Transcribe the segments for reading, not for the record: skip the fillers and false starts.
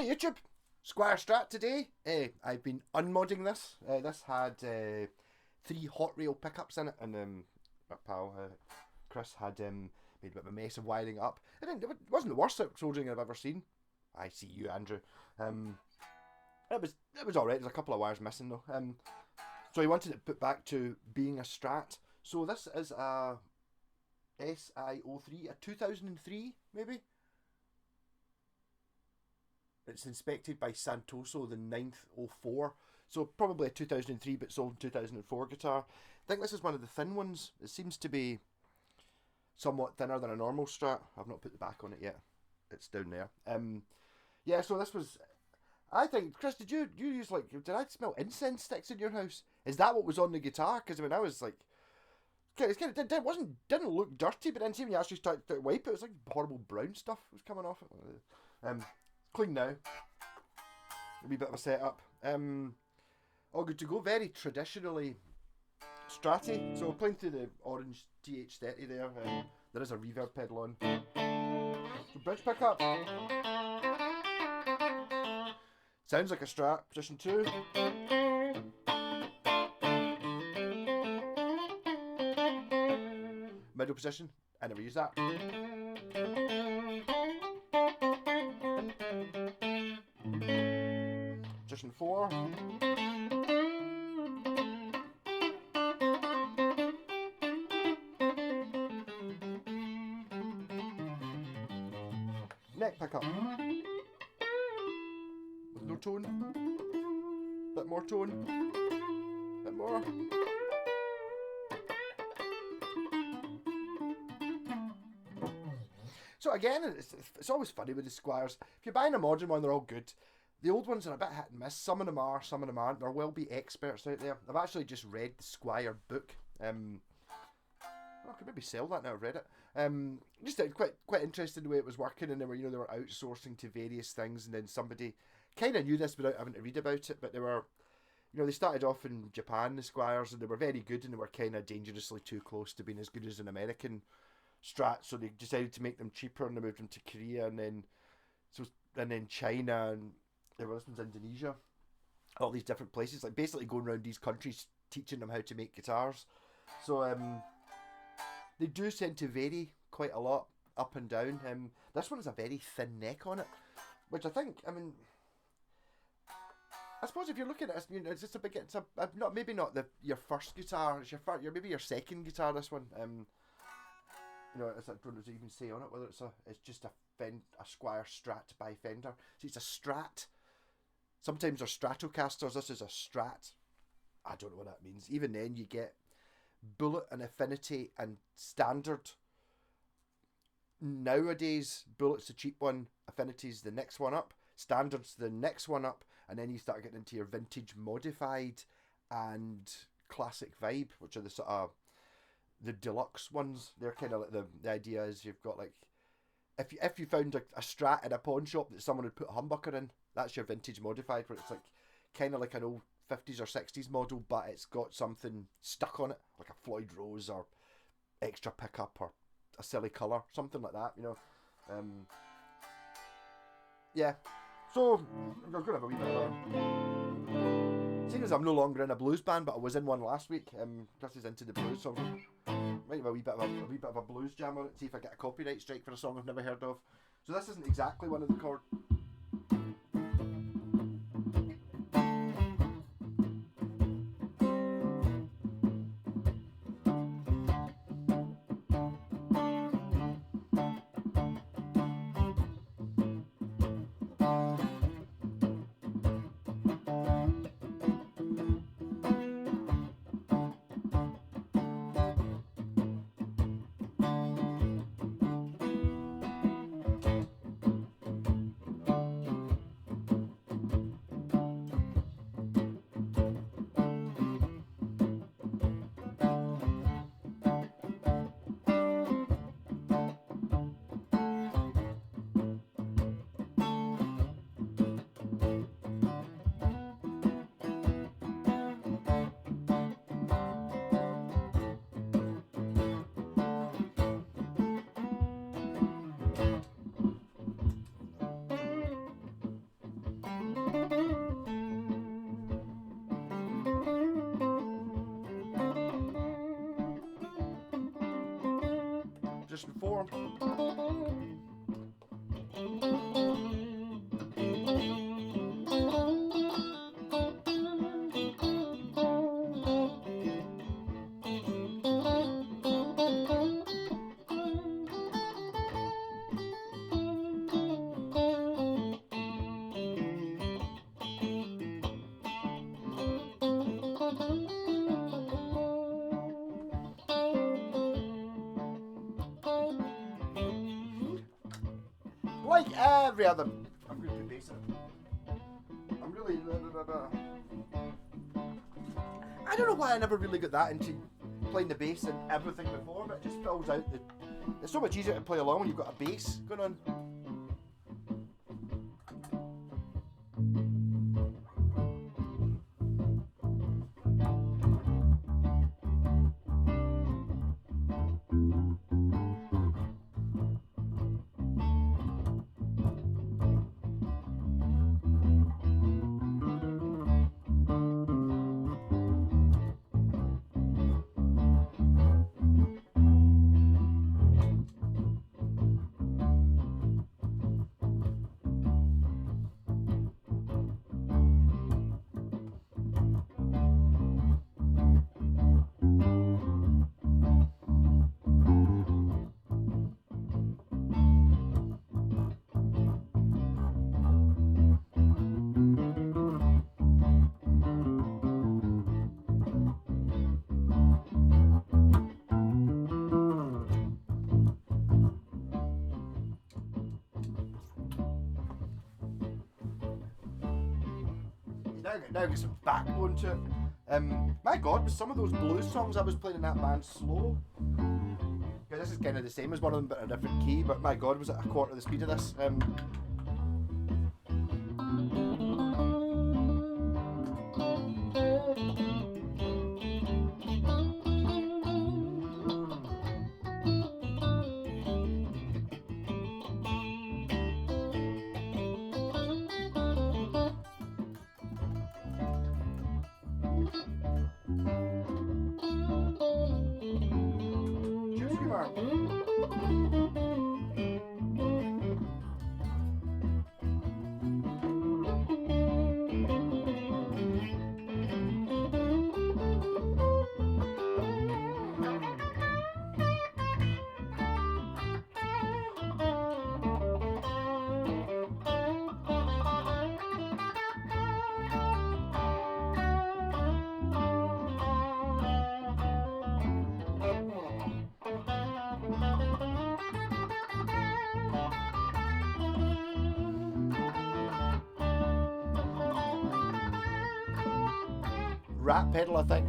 Hey YouTube, Squire Strat today. I've been unmodding this. This had 3 hot rail pickups in it, and my pal Chris had made a bit of a mess of wiring it up. It wasn't the worst soldering I've ever seen. I see you, Andrew. It was alright. There's a couple of wires missing though. So he wanted it put back to being a Strat. So this is a SI03, a 2003 maybe. It's inspected by Santoso, the 9th04. So probably a 2003 but sold in 2004 guitar. I think this is one of the thin ones. It seems to be somewhat thinner than a normal Strat. I've not put the back on it yet. It's down there. Yeah, so this was... I think, Chris, did you use like... Did I smell incense sticks in your house? Is that what was on the guitar? Because I was like... It didn't look dirty, but then see when you actually started to wipe it, it was like horrible brown stuff was coming off it. Clean now. A wee bit of a setup. All good to go. Very traditionally Stratty. So playing through the orange TH30 there. There is a reverb pedal on. So bridge pickup. Sounds like a Strat. Position 2. Middle position. I never use that. Position 4. Neck pickup. With no tone. Bit more tone. Bit more. So again, it's always funny with the Squires. If you're buying a modern one, they're all good. The old ones are a bit hit and miss. Some of them are, some of them aren't. There will be experts out there. I've actually just read the Squire book. I could maybe sell that now. I've read it. Just quite interested in the way it was working, and they were outsourcing to various things, and then somebody kind of knew this without having to read about it. But they were, they started off in Japan, the Squires, and they were very good, and they were kind of dangerously too close to being as good as an American Strat. So they decided to make them cheaper, and they moved them to Korea, and then China, and this one's Indonesia. All these different places, like basically going around these countries teaching them how to make guitars. So they do tend to vary quite a lot up and down. This one has a very thin neck on it, which I suppose if you're looking at it, it's just maybe not your first guitar. It's maybe your second guitar. This one, I don't know what to even say on it. Whether it's just a Squier Strat by Fender. See, it's a Strat. Sometimes they're Stratocasters. This is a Strat. I don't know what that means. Even then, you get Bullet and Affinity and Standard. Nowadays, Bullet's the cheap one. Affinity's the next one up. Standard's the next one up. And then you start getting into your Vintage Modified and Classic Vibe, which are the sort of the deluxe ones. They're kind of like the idea is you've got like if you found a Strat in a pawn shop that someone had put a humbucker in, that's your Vintage Modified, where it's like kind of like an old 50s or 60s model, but it's got something stuck on it, like a Floyd Rose or extra pickup or a silly colour, something like that, Yeah, so I'm going to have a wee bit of a... Seeing as I'm no longer in a blues band, but I was in one last week, Chris is into the blues, so might have a wee bit of a blues jam on it, see if I get a copyright strike for a song I've never heard of. So this isn't exactly one of the chords. Just before. Like every other, I'm going to put bass in it. I'm really, I don't know why I never really got that into playing the bass and everything before, but it just fills out the. It's so much easier to play along when you've got a bass going on. Now get some backbone to it. My God, was some of those blues songs I was playing in that band slow? Yeah, this is kind of the same as one of them, but a different key. But my God, was it a quarter of the speed of this? Rat pedal, I think.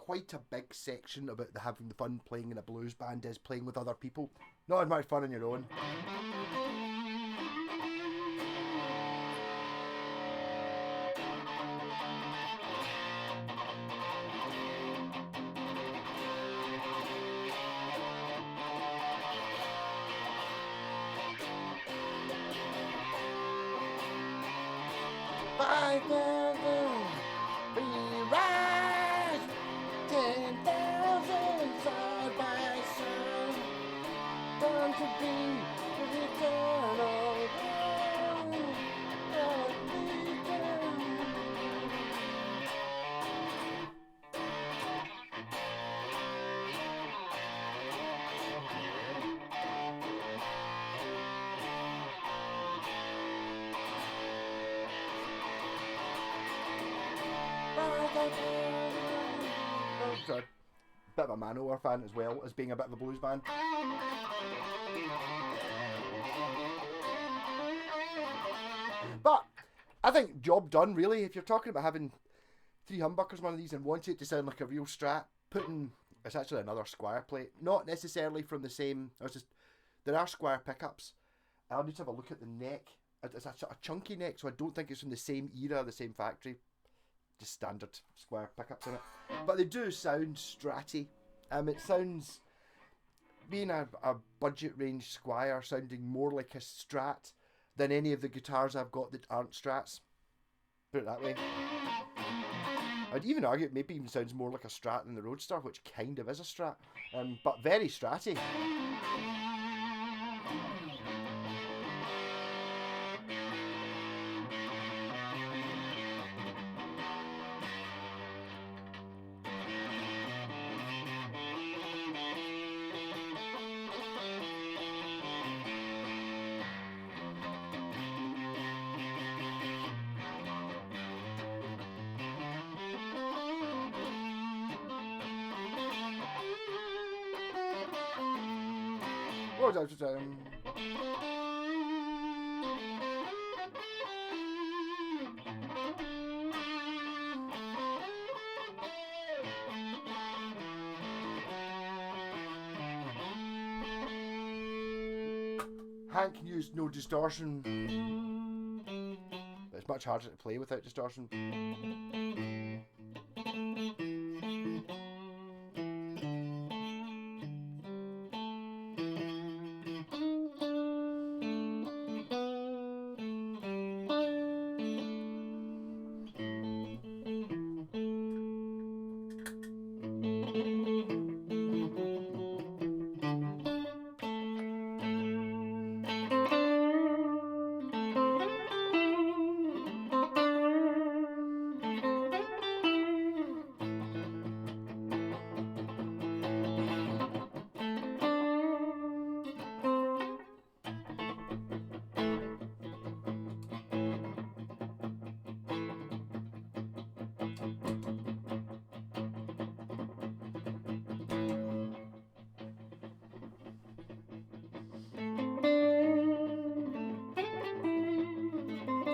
quite a big section about having the fun playing in a blues band is playing with other people. Not as much fun on your own. We rise 10,000 side by side, born to be the eternal a bit of a Manowar fan as well as being a bit of a blues band. But I think job done really. If you're talking about having 3 humbuckers, one of these, and want it to sound like a real Strat, it's actually another squire plate, not necessarily from the same. There are squire pickups. I'll need to have a look at the neck. It's a chunky neck, so I don't think it's from the same era, the same factory. Just standard square pickups in it, but they do sound stratty. It sounds, being a budget range squire, sounding more like a Strat than any of the guitars I've got that aren't Strats. Put it that way. I'd even argue it maybe even sounds more like a Strat than the Roadster, which kind of is a Strat, but very stratty. Hank used no distortion, but it's much harder to play without distortion.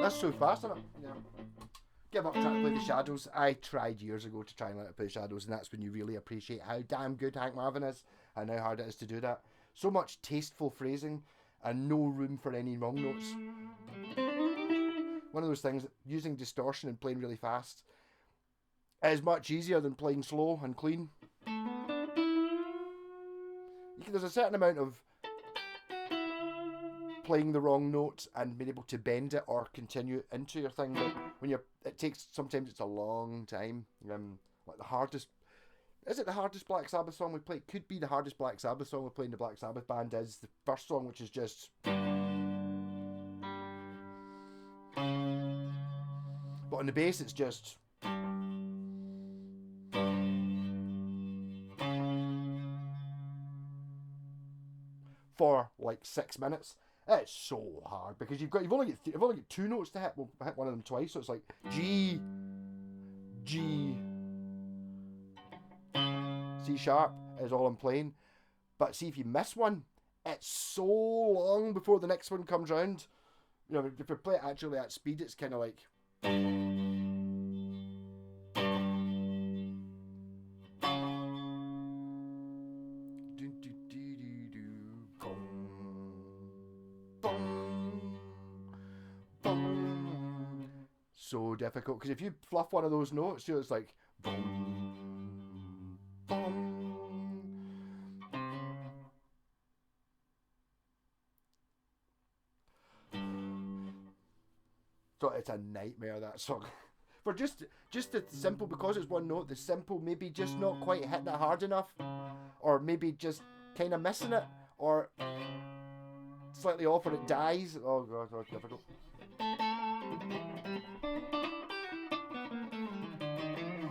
That's so fast, isn't it? Yeah. Give up trying to play the shadows. I tried years ago to try and learn to play shadows, and that's when you really appreciate how damn good Hank Marvin is and how hard it is to do that. So much tasteful phrasing and no room for any wrong notes. One of those things, using distortion and playing really fast is much easier than playing slow and clean. There's a certain amount of playing the wrong notes and being able to bend it or continue into your thing, but when sometimes it's a long time. Like the hardest, is it the hardest Black Sabbath song we play? It could be the hardest Black Sabbath song we play in the Black Sabbath band is the first song, which is just, but on the bass it's just for like 6 minutes. It's so hard because you've only got 2 notes to hit. We'll hit one of them twice, so it's like G, G, C sharp is all I'm playing. But see, if you miss one, it's so long before the next one comes round. You know, if you play it actually at speed, it's kind of like. so difficult because if you fluff one of those notes, you know, it's like boom, boom. So it's a nightmare, that song. For just the simple, because it's one note, the simple maybe just not quite hitting it hard enough, or maybe just kind of missing it, or slightly off or it dies. Oh god, that's difficult.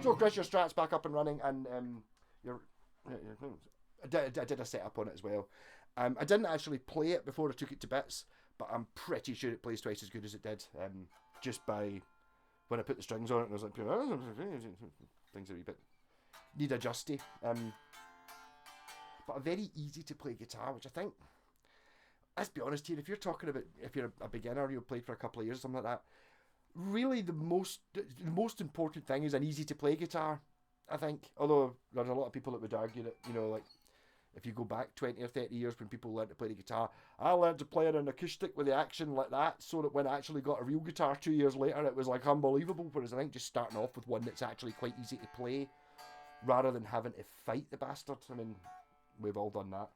So Chris, your strat's back up and running, and your I did a setup on it as well. I didn't actually play it before I took it to bits, but I'm pretty sure it plays twice as good as it did. Just by when I put the strings on it, and I was like, things are a wee bit need adjusting. But a very easy to play guitar, which I think, let's be honest here, if you're talking about if you're a beginner, you've played for a couple of years, something like that, really the most important thing is an easy to play guitar, I think. Although there's a lot of people that would argue that, you know, like if you go back 20 or 30 years when people learned to play the guitar, I learned to play an acoustic with the action like that, so that when I actually got a real guitar 2 years later, it was like unbelievable. Whereas I think just starting off with one that's actually quite easy to play, rather than having to fight the bastard. I mean, we've all done that.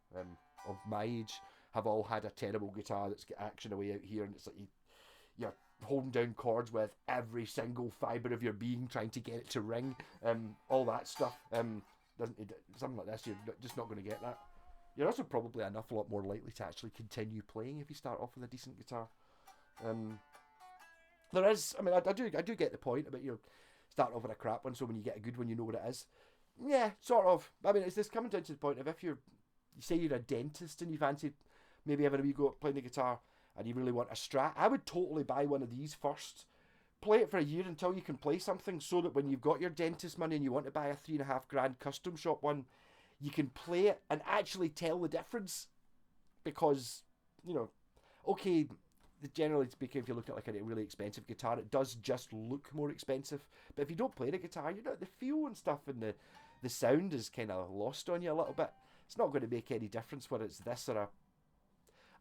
Of my age, have all had a terrible guitar that's got action away out here, and it's like you're holding down chords with every single fibre of your being trying to get it to ring, all that stuff. Something like this, you're just not going to get that. You're also probably an awful lot more likely to actually continue playing if you start off with a decent guitar. There is, I mean, I do get the point about, you know, starting off with a crap one, so when you get a good one, you know what it is. Yeah, sort of. I mean, it's this coming down to the point of if you say you're a dentist and you fancy maybe having a wee go at playing the guitar, and you really want a strat, I would totally buy one of these first. Play it for a year until you can play something, so that when you've got your dentist money and you want to buy a $3.5 custom shop one, you can play it and actually tell the difference. Because, you know, okay, generally speaking, if you look at like a really expensive guitar, it does just look more expensive. But if you don't play the guitar, you know, the feel and stuff and the sound is kind of lost on you a little bit. It's not going to make any difference whether it's this or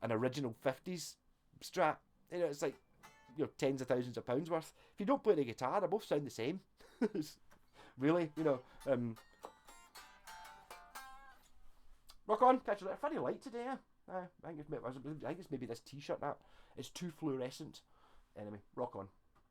an original 50s strat. You know, it's like, you know, tens of thousands of pounds worth. If you don't play the guitar, they both sound the same. Really, you know. Rock on, catch you later. Very light today. I think it's maybe this t-shirt. That it's too fluorescent. Anyway, rock on.